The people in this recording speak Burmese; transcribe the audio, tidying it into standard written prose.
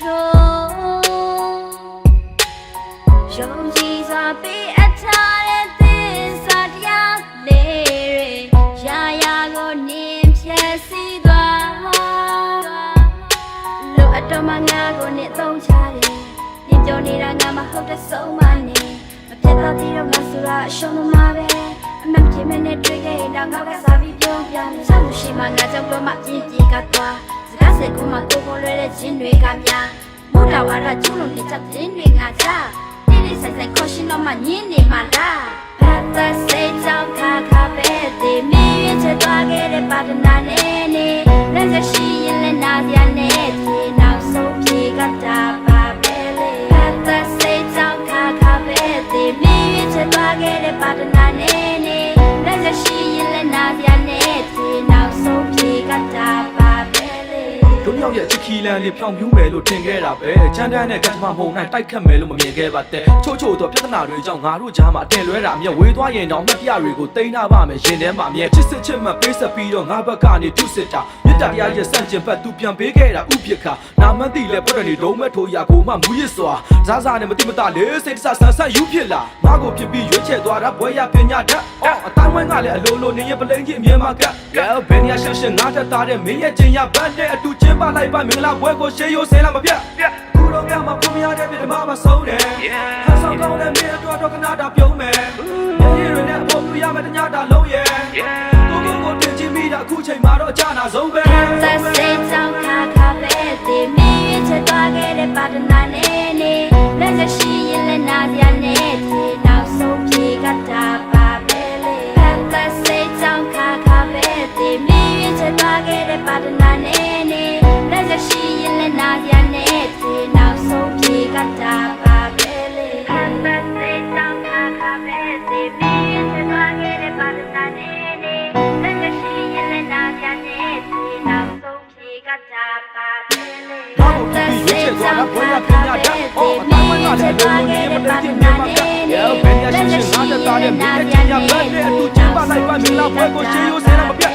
ယုံကြည်စွာပေးအပ်ထားတဲ့သစ္စာတရားလေးတွေရာရာကိုနင်းဖြတ်စီးသွားလိုအပ်တော့မှငါကိုနင်းသုံးချတယ်နင်းပြောနေတာငါမဟုတ်တဲ့ဆုံးမနဲ့မဖြစ်တော့သေးတော့ငါဆိုတာအရှုံးသမားပဲအမှန်ဖြစ်မဲ့နဲ့တွေ့ခဲ့ရင်တော့ငါကစားပြီးပြောပြမယ်ချလို့ရှိမှငါကြောက်လို့မှပြင်းပြေကသွားစကားစကူမှကိုကိုလွဲတဲ့ခြင်းတွေကများမို့တော်ဝါဒကျုံလုံးနေချက်ခြင်းတွေငါချဆိုင်ဆိုင်ခေါ်ရှင်တော့မှညင်းနေမှာလားဘာသာစိတ်ကြောင့်ခါခါပဲဒီမင်းရဲ့ချက်သွားခဲ့တဲ့ပါဒနာနဲ့နေလက်ချက်ရှိရင်လည်းနာစရာနဲ့ဒီနောက်ဆုံးပြေကတာပါပဲလေဘာသာစိတ်ကြောင့်ခါခါပဲဒီမင်းရဲ့ချက်သွားခဲ့တဲ့ပါဒနာနဲ့နေလက်ချက်ရှိရင်လည်းနာစရာနဲ့ဒီနောက်ဆုံးပြေကတာပါပဲလေတို့မြောက်ရဲ့ချစ်ခီလန်လေးဖြောင်ပြူးမယ်လို့ထင်ခဲ့တာပဲချမ်းတန်းတဲ့ကတ္တမမုံနိုင်တိုက်ခတ်မယ်လို့မမြင်ခဲ့ပါတဲ့ချို့တော့ပြဿနာတွေကြောင့်ငါတို့ကြားမှာတင်လွဲတာမြက်ဝေးသွားရင်တော့မှတ်ပြတွေကိုတိန်းထားပါမယ်ရင်ထဲမှာမြဲချစ်စစ်ချစ်မှပေးဆက်ပြီးတော့ငါဘက်ကနေထုစစ်တာမြတ်တရားရဲ့စန့်ကျင်ဘက်သူပြန်ပေးခဲ့တာဥပက္ခနာမသိလဲဖွက်တယ်နေလုံးမဲ့ထိုးရကိုမှမူရစ်စွာဇာဇာနဲ့မတိမတလေးစိတ်တဆဆန်းဆန်းယူဖြစ်လာငါကိုဖြစ်ပြီးရွေးချယ်သွားတာဘွဲရပညာတတ်အတိုင်းဝိုင်းကလည်းအလိုလိုနေရင်ပလိန်ကြီးအမြဲမှာကဘယ်နေရာရှင်းရှင်းငါတက်သားတဲ့မင်းရဲ့ကျင်ရဘတ်နဲ့အတူချင်းပါလိုက်ပါမင်္ဂလာဘွဲကိုရှေးရိုးဆဲလာမပြတ်ခုတော့မြမှာပုံမရတဲ့ပြမမဆုံးတယ်ဟာဆောင်ကောင်းတဲ့မင်းတော့ကနာတာပြုံးမယ်ရေရနဲ့ပုံပြရမယ်တညတာလုံးရဲ့ကိုတင်ချင်မိတာအခုချိန်မှာတော့ကြာနာဆုံးပဲသက်စိတ်ကြောင့်ခါခါပဲဒီမင်းရဲ့ချက်သွားခဲ့တဲ့ပါဒနာနဲ့နေလက်ချက်ရှိရင်လည်းနာစရာနဲ့ဒီနောက်ဆုံးပြေကတာပါပဲလေသက်စိတ်ကြောင့်ခါခါပဲဒီမင်းရဲ့ချက်သွားခဲ့တဲ့ပါဒနာနဲ့နေလက်ချက်ရှိရင်လည်းနာစရာနဲ့ဒီနောက်ဆုံးပြေကတာပါပဲလေသက်စိတ်ကြောင့်ခါခါပဲဒီမင်းရဲ့ချက်သွားခဲ့တဲ့ပါဒနာနဲ့နေလက်ချက်ရှိရင်လည်းနာစရာနဲ့ဒီနောက်ဆုံးပြေကတာပါပဲလေသက်စိတ်ကြောင့်ခါခါပဲဒီမင်းရဲ့ချက်သွားခဲ့တဲ့ပါဒနာနဲ့နေလက်ချက်ရှိရင်လည်းနာစရာနဲ့ဒီနောက်ဆုံးပြေကတာပါပဲလေ